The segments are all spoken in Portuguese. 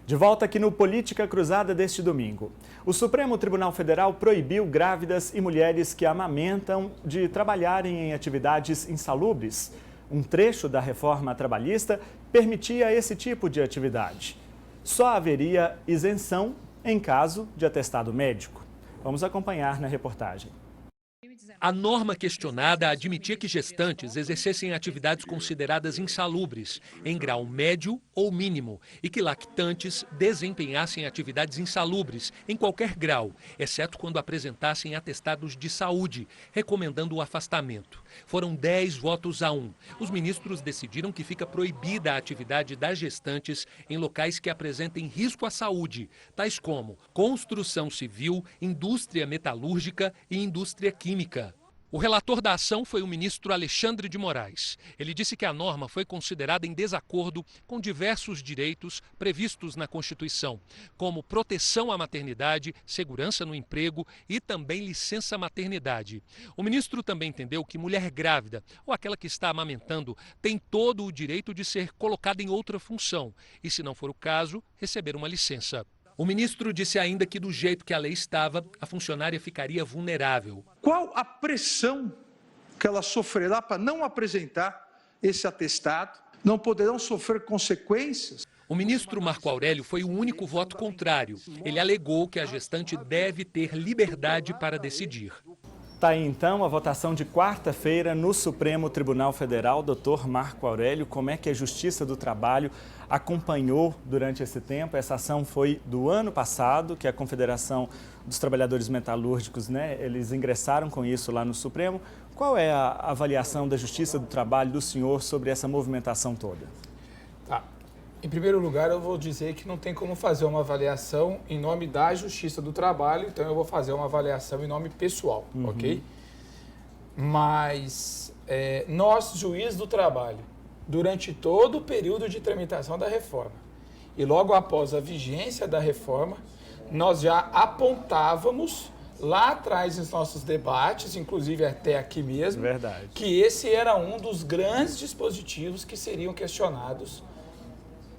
De volta aqui no Política Cruzada deste domingo. O Supremo Tribunal Federal proibiu grávidas e mulheres que amamentam de trabalharem em atividades insalubres. Um trecho da reforma trabalhista permitia esse tipo de atividade. Só haveria isenção em caso de atestado médico. Vamos acompanhar na reportagem. A norma questionada admitia que gestantes exercessem atividades consideradas insalubres, em grau médio ou mínimo, e que lactantes desempenhassem atividades insalubres, em qualquer grau, exceto quando apresentassem atestados de saúde, recomendando o afastamento. Foram 10 votos a 1. Os ministros decidiram que fica proibida a atividade das gestantes em locais que apresentem risco à saúde, tais como construção civil, indústria metalúrgica e indústria química. O relator da ação foi o ministro Alexandre de Moraes. Ele disse que a norma foi considerada em desacordo com diversos direitos previstos na Constituição, como proteção à maternidade, segurança no emprego e também licença maternidade. O ministro também entendeu que mulher grávida ou aquela que está amamentando tem todo o direito de ser colocada em outra função e, se não for o caso, receber uma licença. O ministro disse ainda que, do jeito que a lei estava, a funcionária ficaria vulnerável. Qual a pressão que ela sofrerá para não apresentar esse atestado? Não poderão sofrer consequências? O ministro Marco Aurélio foi o único voto contrário. Ele alegou que a gestante deve ter liberdade para decidir. Está aí então a votação de quarta-feira no Supremo Tribunal Federal. Doutor Marco Aurélio, como é que a Justiça do Trabalho acompanhou durante esse tempo? Essa ação foi do ano passado, que a Confederação dos Trabalhadores Metalúrgicos, eles ingressaram com isso lá no Supremo. Qual é a avaliação da Justiça do Trabalho do senhor sobre essa movimentação toda? Em primeiro lugar, eu vou dizer que não tem como fazer uma avaliação em nome da Justiça do Trabalho, então eu vou fazer uma avaliação em nome pessoal, ok? Mas nós, juízes do trabalho, durante todo o período de tramitação da reforma e logo após a vigência da reforma, nós já apontávamos lá atrás nos nossos debates, inclusive até aqui mesmo, que esse era um dos grandes dispositivos que seriam questionados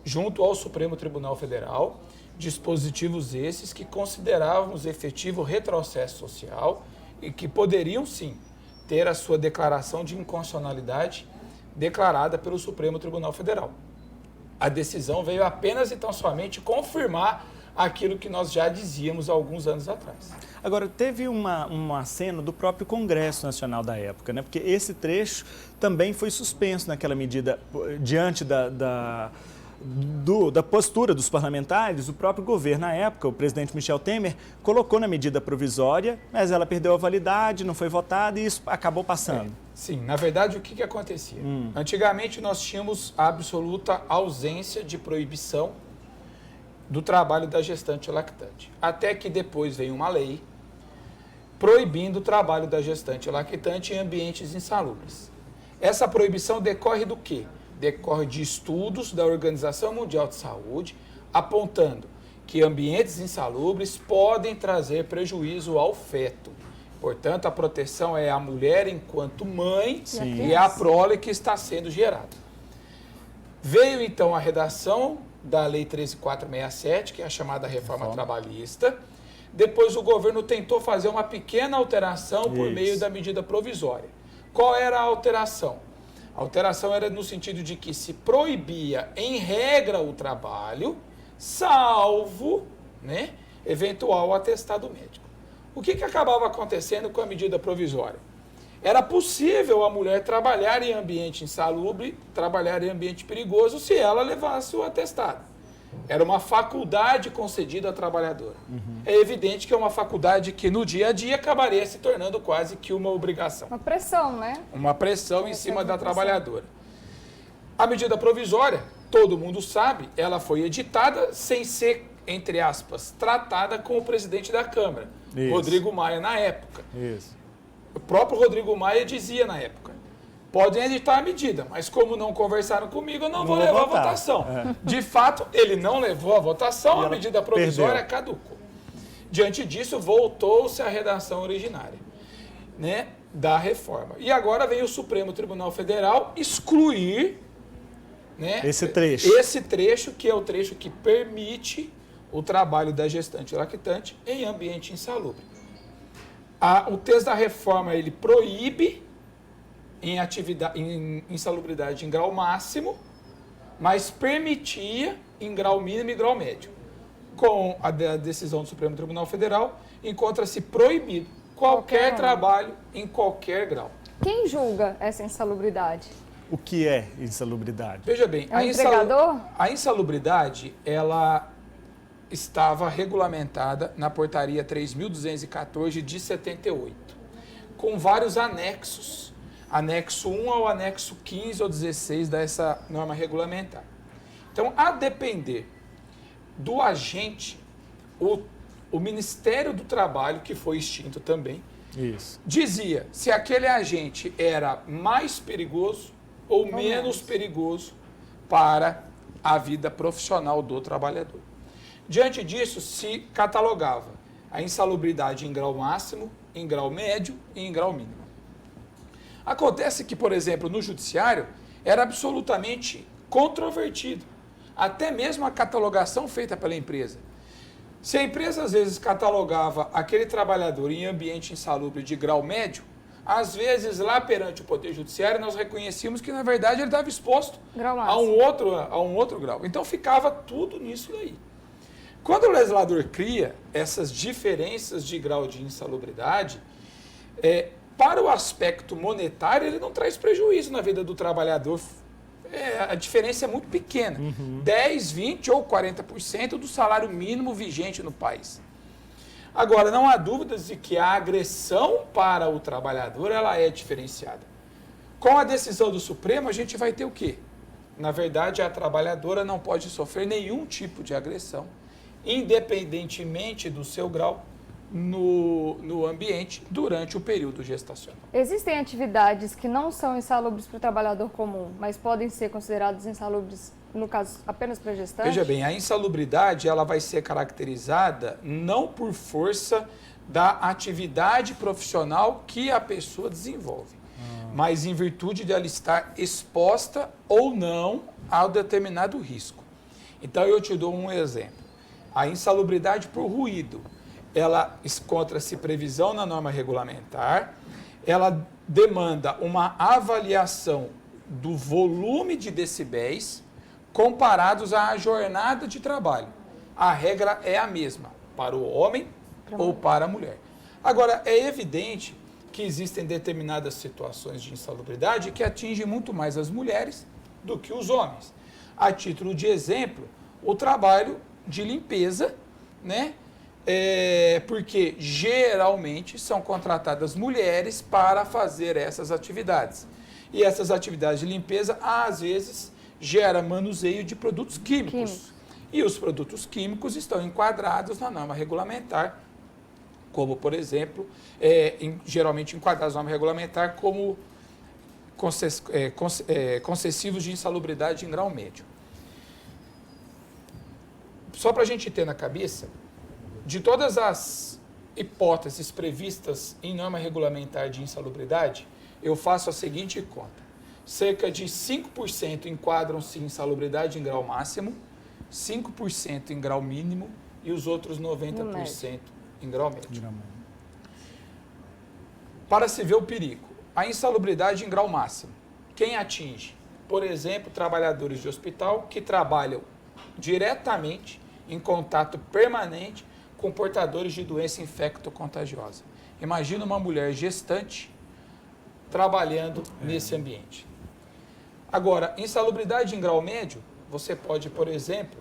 junto ao Supremo Tribunal Federal, dispositivos esses que considerávamos efetivo retrocesso social e que poderiam, sim, ter a sua declaração de inconstitucionalidade declarada pelo Supremo Tribunal Federal. A decisão veio apenas e tão somente confirmar aquilo que nós já dizíamos há alguns anos atrás. Agora, teve um aceno do próprio Congresso Nacional da época, porque esse trecho também foi suspenso naquela medida diante da postura dos parlamentares. O próprio governo, na época, o presidente Michel Temer, colocou na medida provisória, mas ela perdeu a validade, não foi votada e isso acabou passando. Sim, na verdade, o que acontecia? Antigamente, nós tínhamos a absoluta ausência de proibição do trabalho da gestante lactante. Até que depois veio uma lei proibindo o trabalho da gestante lactante em ambientes insalubres. Essa proibição decorre do quê? Decorre de estudos da Organização Mundial de Saúde, apontando que ambientes insalubres podem trazer prejuízo ao feto. Portanto, a proteção é a mulher enquanto mãe e a prole que está sendo gerada. Veio, então, a redação da Lei 13.467, que é a chamada Reforma Trabalhista. Depois, o governo tentou fazer uma pequena alteração por meio da medida provisória. Qual era a alteração? A alteração era no sentido de que se proibia, em regra, o trabalho, salvo eventual atestado médico. O que acabava acontecendo com a medida provisória? Era possível a mulher trabalhar em ambiente insalubre, trabalhar em ambiente perigoso, se ela levasse o atestado. Era uma faculdade concedida à trabalhadora. É evidente que é uma faculdade que no dia a dia acabaria se tornando quase que uma obrigação. Uma pressão, né? Uma pressão em cima da trabalhadora. A medida provisória, todo mundo sabe, ela foi editada sem ser, entre aspas, tratada com o presidente da Câmara, Rodrigo Maia, na época. O próprio Rodrigo Maia dizia na época: podem editar a medida, mas como não conversaram comigo, eu não vou levar a votação. De fato, ele não levou a votação, a medida provisória caducou. Diante disso, voltou-se à redação originária da reforma. E agora vem o Supremo Tribunal Federal excluir né? Esse trecho. Esse trecho que é o trecho que permite o trabalho da gestante lactante em ambiente insalubre. O texto da reforma ele proíbe em insalubridade em grau máximo, mas permitia em grau mínimo e grau médio. Com a decisão do Supremo Tribunal Federal, encontra-se proibido qualquer trabalho em qualquer grau. Quem julga essa insalubridade? O que é insalubridade? Veja bem, É um empregador? A insalubridade, ela estava regulamentada na portaria 3.214 de 78, com vários anexos, anexo 1 ao anexo 15 ou 16 dessa norma regulamentar. Então, a depender do agente, o Ministério do Trabalho, que foi extinto também, Isso. dizia se aquele agente era mais perigoso ou menos perigoso para a vida profissional do trabalhador. Diante disso, se catalogava a insalubridade em grau máximo, em grau médio e em grau mínimo. Acontece que, por exemplo, no judiciário, era absolutamente controvertido, até mesmo a catalogação feita pela empresa. Se a empresa, às vezes, catalogava aquele trabalhador em ambiente insalubre de grau médio, às vezes, lá perante o Poder Judiciário, nós reconhecíamos que, na verdade, ele estava exposto a um outro grau. Então, ficava tudo nisso daí. Quando o legislador cria essas diferenças de grau de insalubridade, para o aspecto monetário, ele não traz prejuízo na vida do trabalhador. A diferença é muito pequena, 10, 20 ou 40% do salário mínimo vigente no país. Agora, não há dúvidas de que a agressão para o trabalhador ela é diferenciada. Com a decisão do Supremo, a gente vai ter o quê? Na verdade, a trabalhadora não pode sofrer nenhum tipo de agressão, independentemente do seu grau no ambiente durante o período gestacional. Existem atividades que não são insalubres para o trabalhador comum, mas podem ser consideradas insalubres, no caso, apenas para a gestante? Veja bem, a insalubridade ela vai ser caracterizada não por força da atividade profissional que a pessoa desenvolve, mas em virtude de ela estar exposta ou não a determinado risco. Então, eu te dou um exemplo. A insalubridade por ruído, ela encontra-se previsão na norma regulamentar, ela demanda uma avaliação do volume de decibéis comparados à jornada de trabalho. A regra é a mesma para o homem ou para a mulher. Agora, é evidente que existem determinadas situações de insalubridade que atingem muito mais as mulheres do que os homens. A título de exemplo, o trabalho de limpeza, né? Porque geralmente são contratadas mulheres para fazer essas atividades. E essas atividades de limpeza, às vezes, geram manuseio de produtos químicos. E os produtos químicos estão enquadrados na norma regulamentar, como, por exemplo, geralmente enquadrados na norma regulamentar como concessivos de insalubridade em grau médio. Só para a gente ter na cabeça, de todas as hipóteses previstas em norma regulamentar de insalubridade, eu faço a seguinte conta. Cerca de 5% enquadram-se em insalubridade em grau máximo, 5% em grau mínimo e os outros 90% em grau médio. Para se ver o perigo, a insalubridade em grau máximo, quem atinge? Por exemplo, trabalhadores de hospital que trabalham diretamente em contato permanente com portadores de doença infecto-contagiosa. Imagina uma mulher gestante trabalhando nesse ambiente. Agora, insalubridade em grau médio, você pode, por exemplo,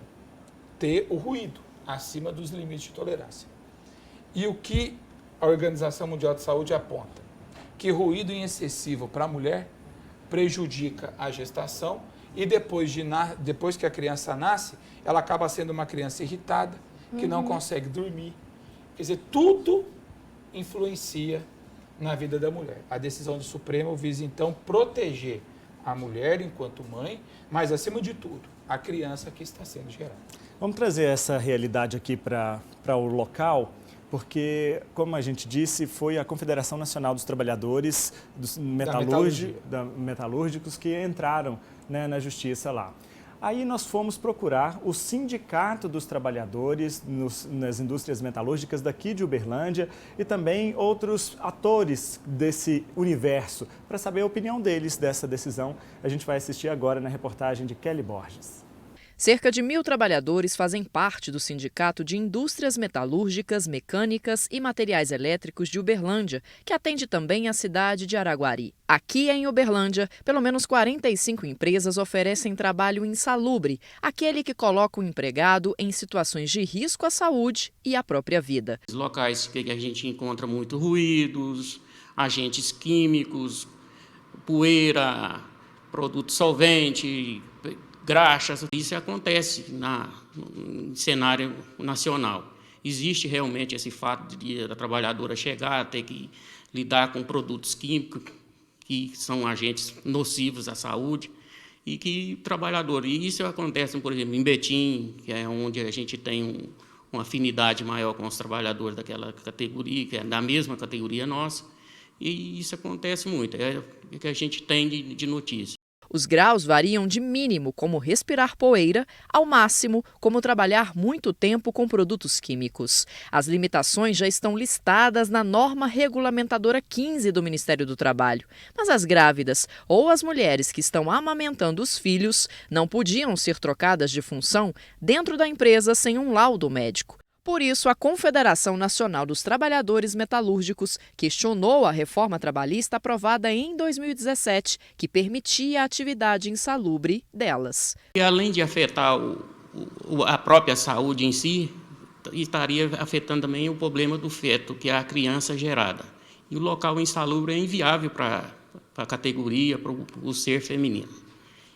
ter o ruído acima dos limites de tolerância. E o que a Organização Mundial de Saúde aponta? Que ruído excessivo para a mulher prejudica a gestação e depois que a criança nasce, ela acaba sendo uma criança irritada, que não consegue dormir. Quer dizer, tudo influencia na vida da mulher. A decisão do Supremo visa, então, proteger a mulher enquanto mãe, mas, acima de tudo, a criança que está sendo gerada. Vamos trazer essa realidade aqui para o local. porque, como a gente disse, foi a Confederação Nacional dos Trabalhadores Metalúrgicos que entraram, né, na justiça lá. Aí nós fomos procurar o Sindicato dos Trabalhadores nas indústrias metalúrgicas daqui de Uberlândia e também outros atores desse universo, para saber a opinião deles dessa decisão. A gente vai assistir agora na reportagem de Kelly Borges. Cerca de 1.000 trabalhadores fazem parte do Sindicato de Indústrias Metalúrgicas, Mecânicas e Materiais Elétricos de Uberlândia, que atende também a cidade de Araguari. Aqui em Uberlândia, pelo menos 45 empresas oferecem trabalho insalubre, aquele que coloca o empregado em situações de risco à saúde e à própria vida. Os locais que a gente encontra muito ruídos, agentes químicos, poeira, produto solvente, graxas. Isso acontece no cenário nacional. Existe realmente esse fato de a trabalhadora chegar a ter que lidar com produtos químicos que são agentes nocivos à saúde e que trabalhador. E isso acontece, por exemplo, em Betim, que é onde a gente tem uma afinidade maior com os trabalhadores daquela categoria, que é da mesma categoria nossa. E isso acontece muito, é o que a gente tem de notícia. Os graus variam de mínimo, como respirar poeira, ao máximo, como trabalhar muito tempo com produtos químicos. As limitações já estão listadas na norma regulamentadora 15 do Ministério do Trabalho. Mas as grávidas ou as mulheres que estão amamentando os filhos não podiam ser trocadas de função dentro da empresa sem um laudo médico. Por isso, a Confederação Nacional dos Trabalhadores Metalúrgicos questionou a reforma trabalhista aprovada em 2017, que permitia a atividade insalubre delas. E além de afetar a própria saúde em si, estaria afetando também o problema do feto, que é a criança gerada. E o local insalubre é inviável para a categoria, para o ser feminino.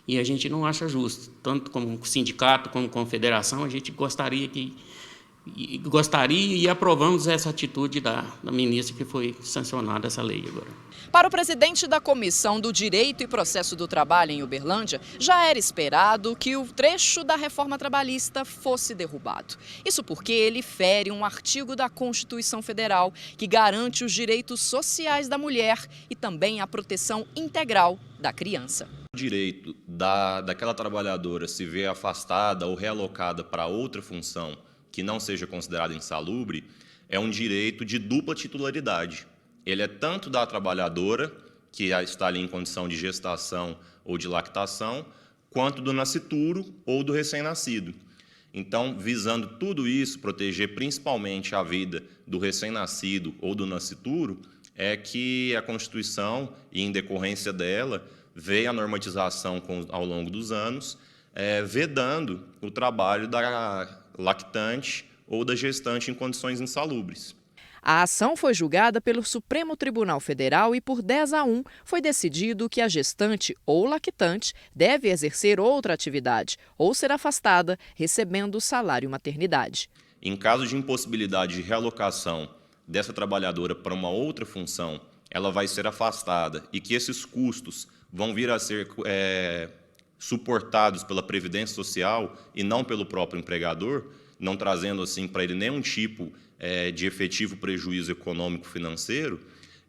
E a gente não acha justo, tanto como sindicato, como confederação, a gente gostaria e aprovamos essa atitude da ministra que foi sancionada essa lei agora. Para o presidente da Comissão do Direito e Processo do Trabalho em Uberlândia, já era esperado que o trecho da reforma trabalhista fosse derrubado. Isso porque ele fere um artigo da Constituição Federal que garante os direitos sociais da mulher e também a proteção integral da criança. O direito daquela trabalhadora se ver afastada ou realocada para outra função que não seja considerado insalubre, é um direito de dupla titularidade. Ele é tanto da trabalhadora, que está ali em condição de gestação ou de lactação, quanto do nascituro ou do recém-nascido. Então, visando tudo isso, proteger principalmente a vida do recém-nascido ou do nascituro, é que a Constituição, e em decorrência dela, veio a normatização ao longo dos anos, vedando o trabalho da lactante ou da gestante em condições insalubres. A ação foi julgada pelo Supremo Tribunal Federal e por 10-1 foi decidido que a gestante ou lactante deve exercer outra atividade ou ser afastada recebendo o salário maternidade. Em caso de impossibilidade de realocação dessa trabalhadora para uma outra função, ela vai ser afastada e que esses custos vão vir a ser suportados pela Previdência Social e não pelo próprio empregador, não trazendo assim para ele nenhum tipo de efetivo prejuízo econômico financeiro,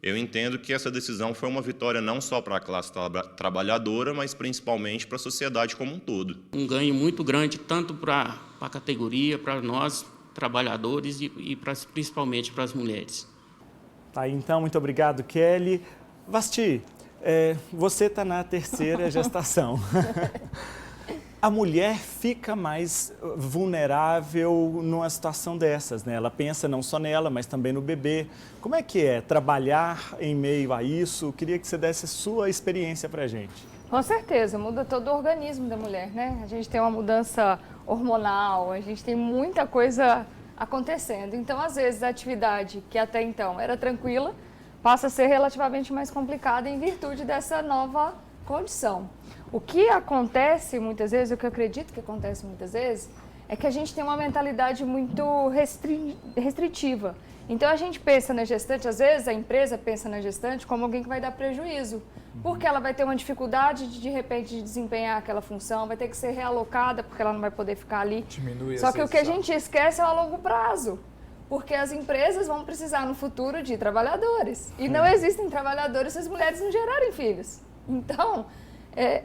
eu entendo que essa decisão foi uma vitória não só para a classe trabalhadora, mas principalmente para a sociedade como um todo. Um ganho muito grande, tanto para a categoria, para nós, trabalhadores, e principalmente para as mulheres. Tá, então, muito obrigado, Kelly. Vasti, você está na terceira gestação. A mulher fica mais vulnerável numa situação dessas, né? Ela pensa não só nela, mas também no bebê. Como é que é trabalhar em meio a isso? Eu queria que você desse a sua experiência para a gente. Com certeza, muda todo o organismo da mulher, né? A gente tem uma mudança hormonal, a gente tem muita coisa acontecendo. Então, às vezes, a atividade que até então era tranquila, passa a ser relativamente mais complicada em virtude dessa nova condição. O que acontece muitas vezes, o que eu acredito que acontece muitas vezes, é que a gente tem uma mentalidade muito restritiva. Então a gente pensa na gestante, às vezes a empresa pensa na gestante como alguém que vai dar prejuízo, porque ela vai ter uma dificuldade de repente de desempenhar aquela função, vai ter que ser realocada porque ela não vai poder ficar ali. Só que o que a gente esquece é o longo prazo. porque as empresas vão precisar no futuro de trabalhadores. E não existem trabalhadores se as mulheres não gerarem filhos. Então,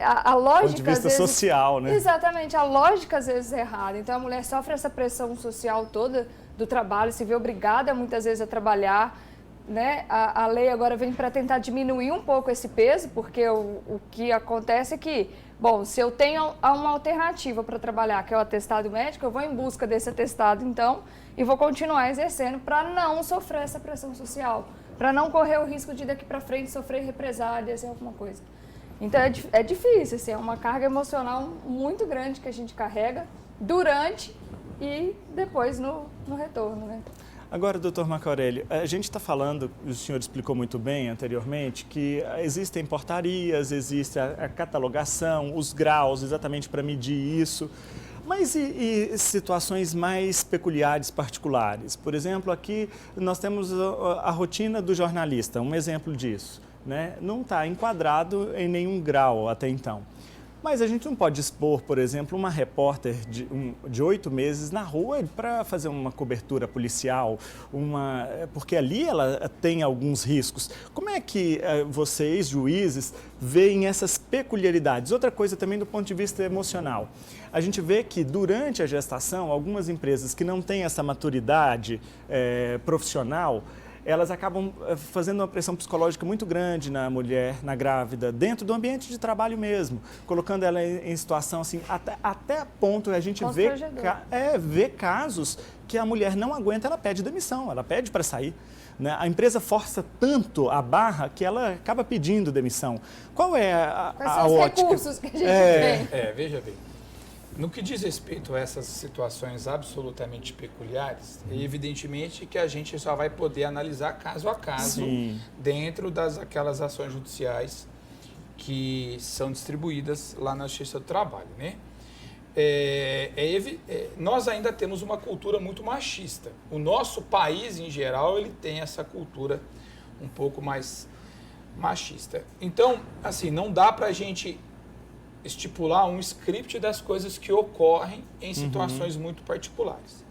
a lógica... Do ponto de vista social, né? Exatamente, a lógica às vezes é errada. Então, a mulher sofre essa pressão social toda do trabalho, se vê obrigada muitas vezes a trabalhar, né? A lei agora vem para tentar diminuir um pouco esse peso, porque o que acontece é que, bom, se eu tenho uma alternativa para trabalhar, que é o atestado médico, eu vou em busca desse atestado, então, e vou continuar exercendo para não sofrer essa pressão social, para não correr o risco de daqui para frente sofrer represálias e alguma coisa. Então, é difícil, assim, é uma carga emocional muito grande que a gente carrega durante e depois no retorno, né? Agora, doutor Marco Aurélio, a gente está falando, o senhor explicou muito bem anteriormente, que existem portarias, existe a catalogação, os graus exatamente para medir isso. Mas e situações mais peculiares, particulares? Por exemplo, aqui nós temos a rotina do jornalista, um exemplo disso, né? Não está enquadrado em nenhum grau até então. Mas a gente não pode expor, por exemplo, uma repórter de 8 meses na rua para fazer uma cobertura policial, porque ali ela tem alguns riscos. Como é que vocês, juízes, veem essas peculiaridades? Outra coisa também do ponto de vista emocional. A gente vê que durante a gestação, algumas empresas que não têm essa maturidade profissional, elas acabam fazendo uma pressão psicológica muito grande na mulher, na grávida, dentro do ambiente de trabalho mesmo, colocando ela em situação assim, até ponto a gente vê casos que a mulher não aguenta, ela pede demissão, ela pede para sair. Né? A empresa força tanto a barra que ela acaba pedindo demissão. Qual é a ótica? Recursos que a gente tem. Veja bem. No que diz respeito a essas situações absolutamente peculiares, é evidentemente que a gente só vai poder analisar caso a caso, sim, dentro daquelas ações judiciais que são distribuídas lá na Justiça do Trabalho, né? Nós ainda temos uma cultura muito machista. O nosso país, em geral, ele tem essa cultura um pouco mais machista. Então, assim, não dá para a gente estipular um script das coisas que ocorrem em situações muito particulares.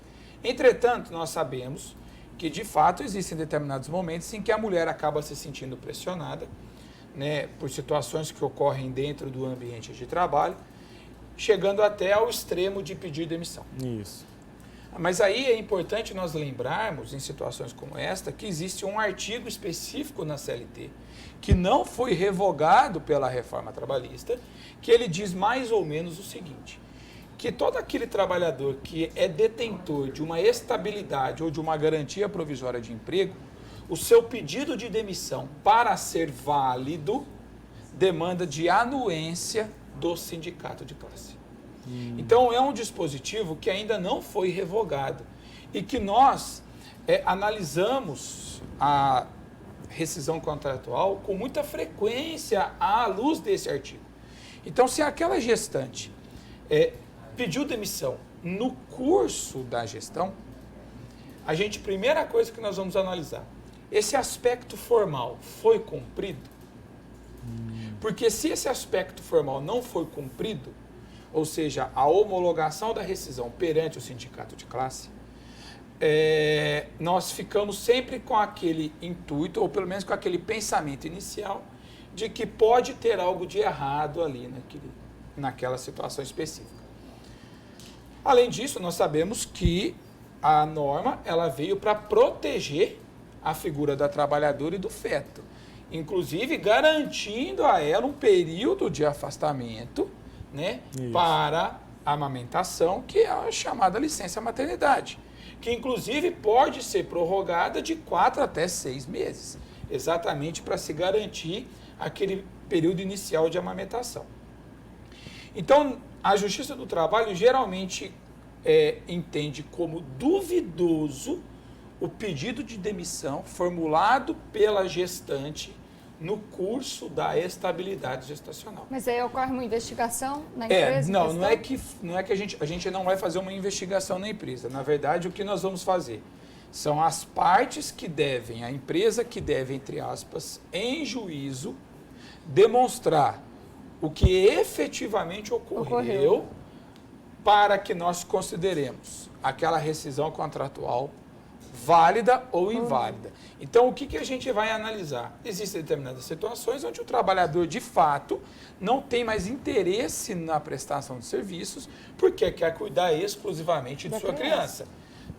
Entretanto, nós sabemos que, de fato, existem determinados momentos em que a mulher acaba se sentindo pressionada, né, por situações que ocorrem dentro do ambiente de trabalho, chegando até ao extremo de pedir demissão. Isso. Mas aí é importante nós lembrarmos, em situações como esta, que existe um artigo específico na CLT, que não foi revogado pela reforma trabalhista, que ele diz mais ou menos o seguinte, que todo aquele trabalhador que é detentor de uma estabilidade ou de uma garantia provisória de emprego, o seu pedido de demissão, para ser válido, demanda de anuência do sindicato de classe. Então, é um dispositivo que ainda não foi revogado e que nós analisamos a rescisão contratual com muita frequência à luz desse artigo. Então, se aquela gestante pediu demissão no curso da gestão, primeira coisa que nós vamos analisar, esse aspecto formal foi cumprido? Porque se esse aspecto formal não foi cumprido, ou seja, a homologação da rescisão perante o sindicato de classe, nós ficamos sempre com aquele intuito, ou pelo menos com aquele pensamento inicial, de que pode ter algo de errado ali naquela situação específica. Além disso, nós sabemos que a norma ela veio para proteger a figura da trabalhadora e do feto, inclusive garantindo a ela um período de afastamento, né, para a amamentação, que é a chamada licença maternidade, que inclusive pode ser prorrogada de 4 até 6 meses, exatamente para se garantir aquele período inicial de amamentação. Então, a Justiça do Trabalho geralmente entende como duvidoso o pedido de demissão formulado pela gestante no curso da estabilidade gestacional. Mas aí ocorre uma investigação na empresa? Não é que a gente não vai fazer uma investigação na empresa. Na verdade, o que nós vamos fazer são as partes que devem, a empresa que deve, entre aspas, em juízo, demonstrar o que efetivamente ocorreu para que nós consideremos aquela rescisão contratual válida ou inválida. Então, o que a gente vai analisar? Existem determinadas situações onde o trabalhador, de fato, não tem mais interesse na prestação de serviços porque quer cuidar exclusivamente de sua criança.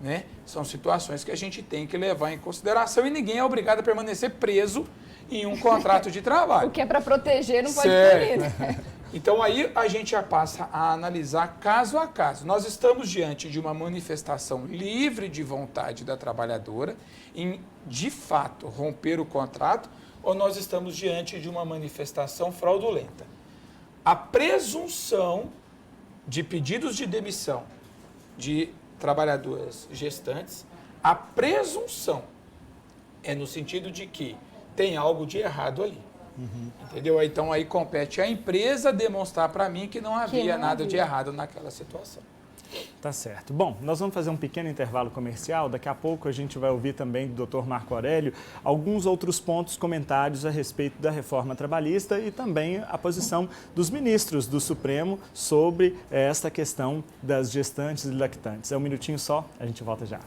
Né? São situações que a gente tem que levar em consideração e ninguém é obrigado a permanecer preso em um contrato de trabalho. O que é para proteger não pode punir, né? Então, aí a gente já passa a analisar caso a caso. Nós estamos diante de uma manifestação livre de vontade da trabalhadora em, de fato, romper o contrato ou nós estamos diante de uma manifestação fraudulenta. A presunção de pedidos de demissão de trabalhadoras gestantes, a presunção é no sentido de que tem algo de errado ali. Entendeu? Então, aí compete à empresa demonstrar para mim que não havia nada de errado naquela situação. Tá certo. Bom, nós vamos fazer um pequeno intervalo comercial. Daqui a pouco a gente vai ouvir também do Dr. Marco Aurélio alguns outros pontos, comentários a respeito da reforma trabalhista e também a posição dos ministros do Supremo sobre esta questão das gestantes e lactantes. É um minutinho só, a gente volta já.